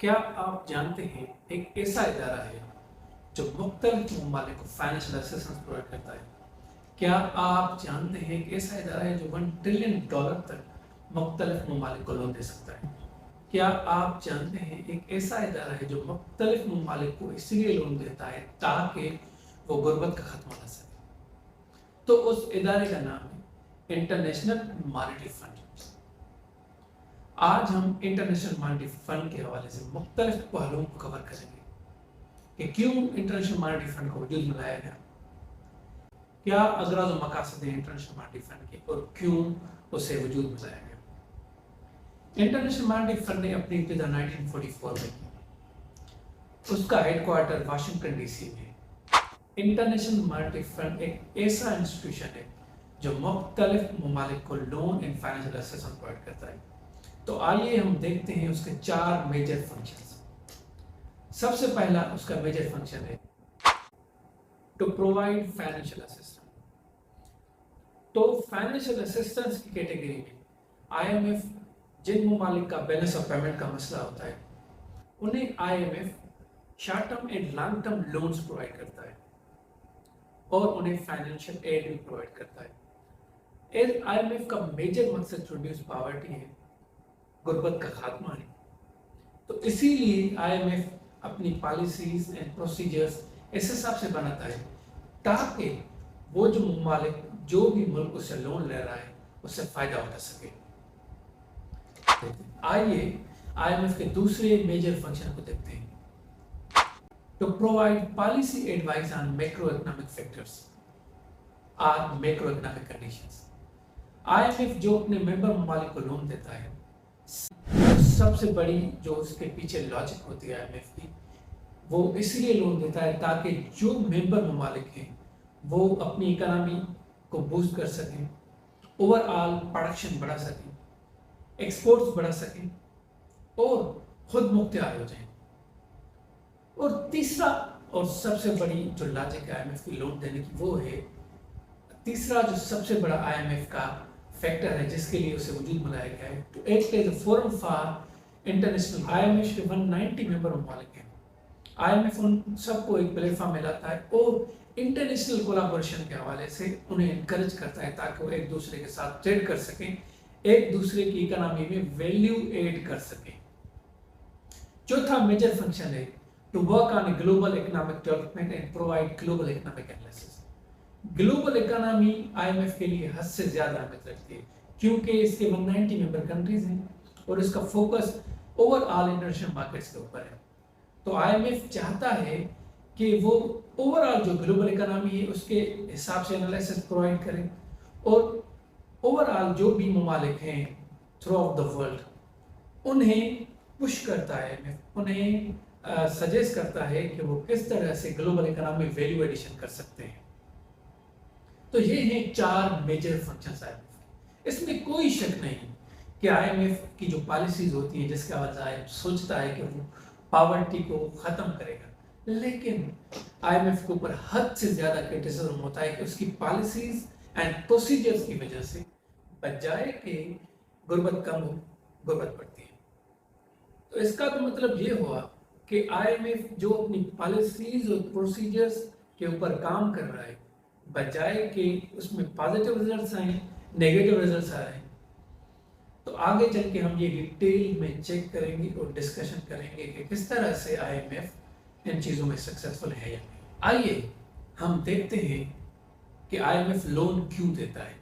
کیا آپ جانتے ہیں ایک ایسا ادارہ ہے جو مختلف ممالک کو فائنینشیل اسسٹنس پرووائڈ کرتا ہے؟ کیا آپ جانتے ہیں ایک ایسا ادارہ ہے جو $1 ٹریلین تک مختلف ممالک کو لون دے سکتا ہے؟ کیا آپ جانتے ہیں ایک ایسا ادارہ ہے جو مختلف ممالک کو اس لیے لون دیتا ہے تاکہ وہ غربت کا خاتمہ لا سکے؟ تو اس ادارے کا نام ہے انٹرنیشنل مانیٹری فنڈ۔ آج ہم انٹرنیشنل مانیٹری فنڈ کے حوالے سے مختلف پہلوؤں کو کور کریں گے کہ کیوں انٹرنیشنل مانیٹری فنڈ کو وجود میں لایا گیا، کیا اغراض و مقاصد ہیں انٹرنیشنل مانیٹری فنڈ کے اور کیوں اسے وجود میں لایا گیا۔ انٹرنیشنل مانیٹری فنڈ نے اپنی ابتدا 1944 میں کی۔ اس کا headquarter Washington D C میں ہے۔ انٹرنیشنل مانیٹری فنڈ ایک ایسا انسٹیٹیوشن ہے جو مختلف ممالک کو loan and financial assistance provide کرتا ہے۔ تو آئیے ہم دیکھتے ہیں اس کے 4 میجر فنکشنز۔ سب سے پہلا اس کا میجر فنکشن ہے ٹو پرووائڈ فائنینشیل اسسٹنس۔ تو فائنینشیل اسسٹنس کی کیٹیگری میں IMF جن ممالک کا بیلنس آف پیمنٹ کا مسئلہ ہوتا ہے انہیں IMF short term and long term loans provide کرتا ہے اور انہیں فائنینشیل ایڈ بھی پرووائڈ کرتا ہے۔ IMF کا میجر مقصد ریڈیوس پاورٹی ہے، غربت کا خاتمہ ہے۔ تو اسی لیے IMF اپنی پالیسیز اینڈ پروسیجرز اس حساب سے بناتا ہے تاکہ وہ جو ممالک جو بھی ملک اس سے لون لے رہا ہے اس سے فائدہ اٹھا سکے۔ آئیے IMF کے دوسرے میجر فنکشن کو دیکھتے ہیں۔ To provide policy advise on macro economic factors اور میکرو اکنامک کنڈیشنز۔ IMF جو اپنے ممبر ممالک کو لون دیتا ہے، سب سے بڑی جو اس کے پیچھے لاجک ہوتی ہے IMF کی، وہ اس لیے لون دیتا ہے تاکہ جو ممبر ممالک ہیں وہ اپنی اکانومی کو بوسٹ کر سکیں، اوور آل پروڈکشن بڑھا سکیں، ایکسپورٹس بڑھا سکیں اور خود مختار ہو جائیں۔ اور تیسرا اور سب سے بڑی جو لاجک ہے IMF کی لون دینے کی وہ ہے، تیسرا جو سب سے بڑا IMF کا فیکٹر ہے جس کے لیے اسے وجود میں لایا گیا ہے، to act as a forum for international. IMF کے 190 ممبر ممالک ہیں۔ IMF ان سب کو ایک پلیٹ فارم میں لاتا ہے اور انٹرنیشنل کولیبوریشن کے حوالے سے انہیں انکریج کرتا ہے تاکہ وہ ایک دوسرے کے ساتھ ٹریڈ کر سکیں، ایک دوسرے کی اکانومی میں ویلیو ایڈ کر سکیں۔ چوتھا میجر فنکشن ہے to work on a global economic development and provide global economic analysis. Global economy IMF کے لیے حد سے زیادہ اہمیت رکھتی ہے کیونکہ اس کے 190 ممبر کنٹریز ہیں اور اس کا focus over all international markets کے اوپر ہے۔ تو IMF چاہتا ہے کہ وہ اوور آل جو گلوبل اکانومی ہے اس کے حساب سے انالیسس پرووائڈ کریں اور اوور آل جو بھی ممالک ہیں تھرو آف دا ورلڈ انہیں پش کرتا ہے، انہیں سجیسٹ کرتا ہے کہ وہ کس طرح سے گلوبل اکانومی ویلیو ایڈیشن کر سکتے ہیں۔ تو یہ ہیں 4 میجر فنکشنز IMF کے۔ اس میں کوئی شک نہیں کہ IMF کی جو پالیسیز ہوتی ہیں جس کا IMF سوچتا ہے کہ وہ پاورٹی کو ختم کرے گا، لیکن IMF کے اوپر حد سے زیادہ کرٹیسزم ہوتا ہے کہ اس کی پالیسیز اینڈ پروسیجرز کی وجہ سے بجائے کہ غربت کم ہو، غربت بڑھتی ہے۔ تو اس کا تو مطلب یہ ہوا کہ IMF جو اپنی پالیسیز اور پروسیجرز کے اوپر کام کر رہا ہے بجائے کہ اس میں پازیٹیو ریزلٹس آئیں، نیگیٹو ریزلٹس آ رہے ہیں۔ تو آگے چل کے ہم یہ ڈیٹیل میں چیک کریں گے اور ڈسکشن کریں گے کہ کس طرح سے IMF ان چیزوں میں سکسیسفل ہے یا نہیں۔ آئیے ہم دیکھتے ہیں کہ IMF لون کیوں دیتا ہے۔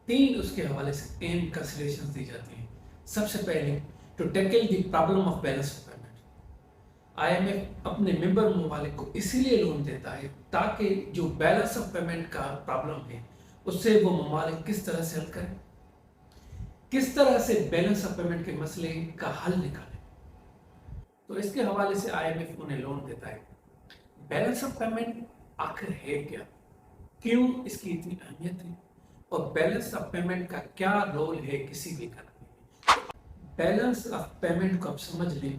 3 اس کے حوالے سے اہم کنسیڈریشنز دی جاتی ہیں۔ سب سے پہلے to tackle the problem of balance of payment. IMF اپنے ممبر ممالک کو اسی لیے لون دیتا ہے تاکہ جو بیلنس آف پیمنٹ کا پرابلم ہے اس سے وہ ممالک کس طرح سے حل کریں، کس طرح سے بیلنس آف پیمنٹ کے مسئلے کا حل نکالیں۔ تو اس کے حوالے سے IMF انہیں لون دیتا ہے۔ بیلنس آف پیمنٹ آخر ہے کیا، کیوں اس کی اتنی اہمیت ہے اور بیلنس آف پیمنٹ کا کیا رول ہے کسی بھی اکانومی میں۔ بیلنس آف پیمنٹ کو آپ سمجھ لیں،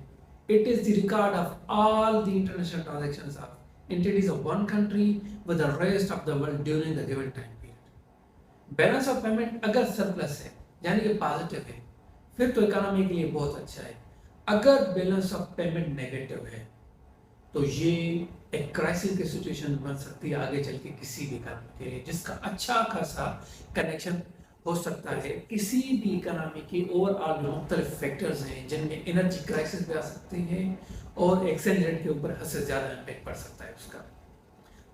it is the record of all the international transactions of entities of one country with the rest of the world during the given time period. Balance of payment اگر surplus ہے یعنی کہ positive ہے پھر تو اکانومی کے لیے بہت اچھا ہے۔ अगर बैलेंस ऑफ पेमेंट नेगेटिव है तो ये एक क्राइसिस की सिचुएशन बन सकती है आगे चल के किसी भी इकोनॉमी के लिए, जिसका अच्छा खासा कनेक्शन हो सकता है किसी भी इकोनॉमी के ओवरऑल जो मुख्तलिफ फैक्टर्स हैं, जिनमें एनर्जी क्राइसिस भी आ सकती है और एक्सचेंज रेट के ऊपर हद से ज़्यादा इम्पैक्ट पड़ सकता है उसका।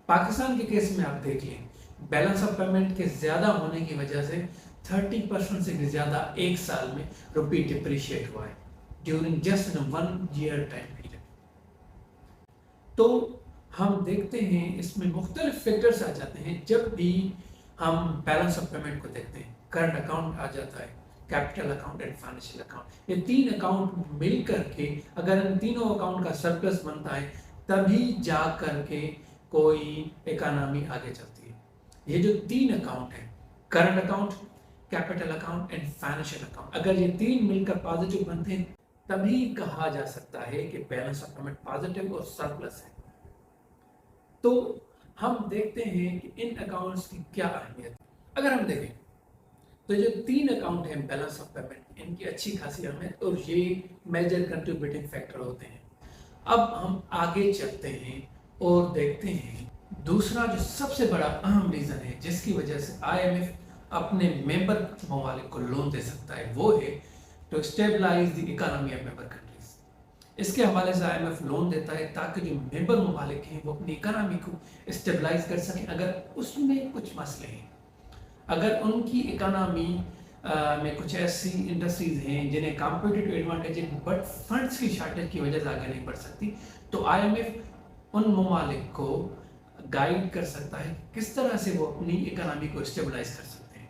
पाकिस्तान के केस में आप देख लें, बैलेंस ऑफ पेमेंट के ज़्यादा होने की वजह से 30% से भी ज़्यादा एक साल में रुपी डिप्रिशिएट हुआ है during just 1 year time period. तो हम देखते हैं इसमें मुख्तलिफ फैक्टर्स आ जाते हैं जब भी हम बैलेंस ऑफ पेमेंट को देखते हैं। करंट अकाउंट आ जाता है, capital account and financial account, ये 3 अकाउंट मिल करके अगर इन तीनों अकाउंट का सरप्लस बनता है तभी जा करके कोई इकोनॉमी आगे चलती है। ये जो 3 अकाउंट है, current account, capital account and financial account, अगर ये 3 मिलकर पॉजिटिव बनते हैं तभी कहा जा सकता है कि बैलेंस ऑफ पेमेंट पॉजिटिव और सरप्लस है। तो हम देखते हैं कि इन अकाउंट्स की क्या अहमियत है। अगर हम देखें तो जो 3 अकाउंट हैं बैलेंस ऑफ पेमेंट, इनकी अच्छी खासी अहमियत और ये मेजर कंट्रीब्यूटिंग फैक्टर होते हैं। अब हम आगे चलते हैं और देखते हैं दूसरा जो सबसे बड़ा अहम रीज़न है जिसकी वजह से IMF अपने मेंबर ममालिक को लोन दे सकता है, वो है to stabilise the economy of member countries. इसके हवाले से IMF लोन देता है ताकि जो मेंबर ममालिक हैं वो अपनी इकोनॉमी को स्टेबलाइज कर सकें। अगर उसमें कुछ मसले हैं, अगर उनकी इकोनॉमी में कुछ ऐसी इंडस्ट्रीज हैं जिन्हें कॉम्पिटिटिव एडवांटेज है बट फंड्स की शॉर्टेज की वजह से आगे नहीं बढ़ सकती, तो IMF उन ममालिक को गाइड कर सकता है किस तरह से वो अपनी इकोनॉमी को स्टेबलाइज कर सकते हैं।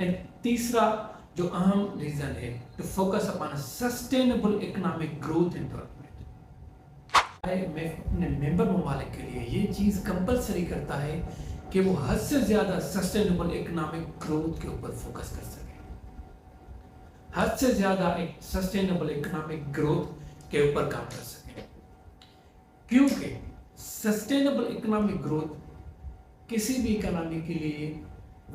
एंड तीसरा जो अहम रीजन है to focus upon sustainable economic growth and development. IMF अपने मेंबर ममालिक के लिए ये चीज कंपलसरी करता है कि वो हद से ज्यादा सस्टेनेबल इकोनॉमिक ग्रोथ के ऊपर फोकस कर सके, हद से ज्यादा एक सस्टेनेबल इकोनॉमिक ग्रोथ के ऊपर काम कर सके, क्योंकि सस्टेनेबल इकोनॉमिक ग्रोथ किसी भी इकोनॉमी के लिए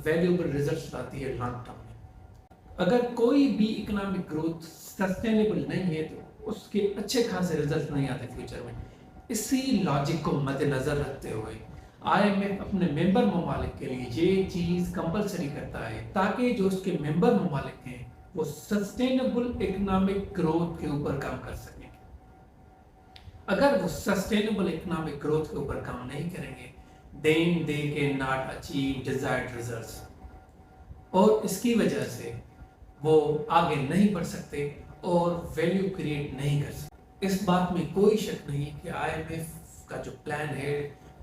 वैल्यूएबल रिजल्ट्स लाती है लॉन्ग टर्म में। अगर कोई भी इकोनॉमिक ग्रोथ सस्टेनेबल नहीं है तो उसके अच्छे खासे रिजल्ट नहीं आते फ्यूचर में। इसी लॉजिक को मद्देनजर रखते हुए IMF अपने मेंबर ममालिक के लिए ये चीज कंपलसरी करता है ताकि जो उसके मेंबर ममालिक हैं वो सस्टेनेबल इकोनॉमिक ग्रोथ के ऊपर काम कर सकें। अगर वो सस्टेनेबल इकोनॉमिक ग्रोथ के ऊपर काम नहीं करेंगे then they cannot achieve desired results, और इसकी वजह से वो आगे नहीं बढ़ सकते और वैल्यू क्रिएट नहीं कर सकते। इस बात में कोई शक नहीं कि IMF का जो प्लान है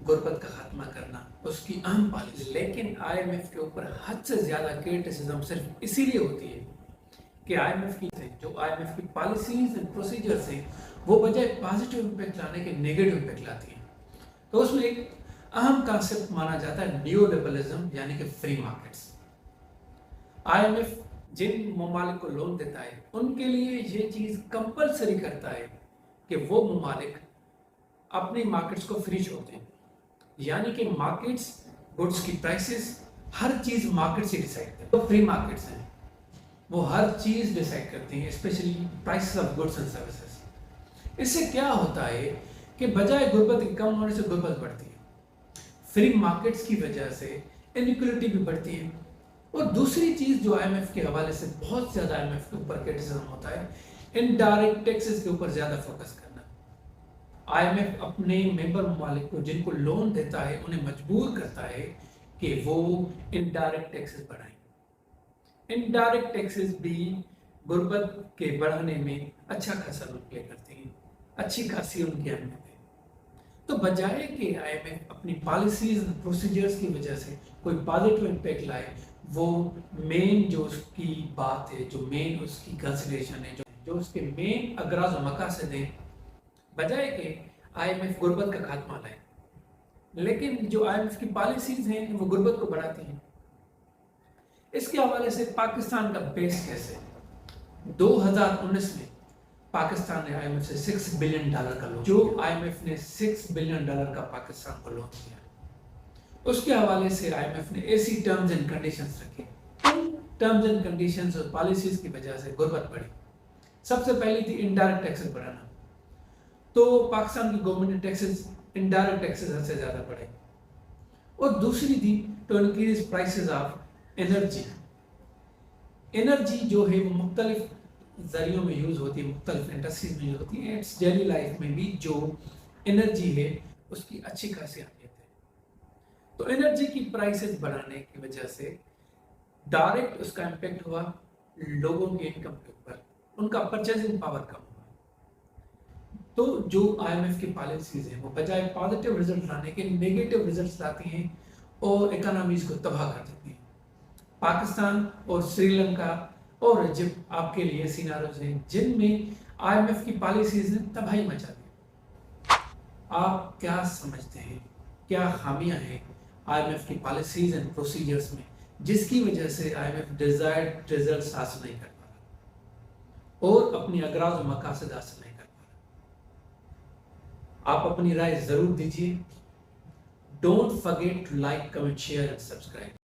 गुर्बत का खात्मा करना उसकी अहम पॉलिसी, लेकिन IMF के ऊपर हद से ज्यादा क्रिटिसिज्म सिर्फ इसीलिए होती है कि IMF की पॉलिसीज एंड प्रोसीजर्स हैं वो बजाय पॉजिटिव इम्पैक्ट लाने के नेगेटिव इम्पैक्ट लाती हैं। तो उसमें एक अहम कॉन्सेप्ट माना जाता है न्यूलिबरलिज्म, यानी कि फ्री मार्केट्स। IMF जिन ममालिक को लोन देता है उनके लिए ये चीज कंपलसरी करता है कि वो ममालिक अपनी मार्केट्स को फ्री छोड़ते हैं, यानी कि मार्केट्स, गुड्स की प्राइसेस, हर चीज मार्केट से डिसाइड करती है। तो फ्री मार्केट्स हैं वो हर चीज डिसाइड करती हैं, specially prices of goods and services. इससे क्या होता है कि बजाय गुर्बत के कम होने से गुर्बत बढ़ती है, फ्री मार्केट्स की वजह से इनइक्वालिटी भी बढ़ती है। और दूसरी चीज जो IMF के हवाले से बहुत ज्यादा IMF के ऊपर क्रिटिसिज्म होता है, इनडायरेक्ट टैक्सेस के ऊपर ज्यादा फोकस करना। IMF अपने मेंबर ममालिक को जिनको लोन देता है उन्हें मजबूर करता है कि वो इनडायरेक्ट टैक्सेस बढ़ाएं। इनडायरेक्ट टैक्सेस भी गुर्बत के बढ़ाने में अच्छा खासा रोल प्ले करती हैं, अच्छी खासी उनकी अहमियत है। तो बजाय कि IMF अपनी पॉलिसीज प्रोसीजर्स की वजह से कोई पॉजिटिव इम्पैक्ट लाए, वो मेन जो उसकी बात है, जो मेन उसकी कंसिडरेशन है, जो उसके मेन अगराज और मकासद हैं, बजाय कि IMF गुर्बत का खात्मा लाए, लेकिन जो IMF की पॉलिसीज हैं वो गुर्बत को बढ़ाती हैं। इसके हवाले से पाकिस्तान का बेस कैसे 2019 में पाकिस्तान ने IMF से $6 बिलियन का लोन, जो IMF ने $6 बिलियन का पाकिस्तान को लोन दिया, उसके हवाले से IMF ने ऐसी टर्म्स एंड कंडीशंस रखे। उन टर्म्स एंड कंडीशंस और पॉलिसीज की वजह से गुर्बत बढ़ी, सबसे पहली थी इनडायरेक्ट टैक्सेस बढ़ाना, तो पाकिस्तान की गवर्नमेंट ने टैक्सेस इनडायरेक्ट टैक्सेस हद से ज़्यादा बढ़ाए। और दूसरी थी to increase prices of energy. Energy जो है वो मुख्तलिफ जरियों में यूज़ होती है, मुख्तलिफ इंडस्ट्रीज में यूज़ होती है। इट्स डेली लाइफ में भी जो एनर्जी है उसकी अच्छी खासी अहमियत है। तो एनर्जी की प्राइसेस बढ़ाने की वजह से डायरेक्ट उसका इम्पेक्ट हुआ लोगों की इनकम के ऊपर, उनका परचेजिंग पावर कम हुआ। तो जो IMF की पॉलिसीज हैं वो बजाय पॉजिटिव रिजल्ट लाने के नेगेटिव रिजल्ट्स लाती हैं और इकोनॉमीज को तबाह कर देती हैं। पाकिस्तान और श्रीलंका और इजिप्ट आपके लिए सिनारोज हैं जिनमें IMF की पॉलिसीज ने तबाही मचा दी। आप क्या समझते हैं, क्या खामियां हैं IMF की पॉलिसीज एंड प्रोसीजर्स में जिसकी वजह से IMF डिजायर्ड रिजल्ट्स हासिल नहीं कर पा रहा और अपनी अगराज और मकासद हासिल नहीं कर पा रहा? आप अपनी राय जरूर दीजिए। Don't forget to like, comment, share and subscribe.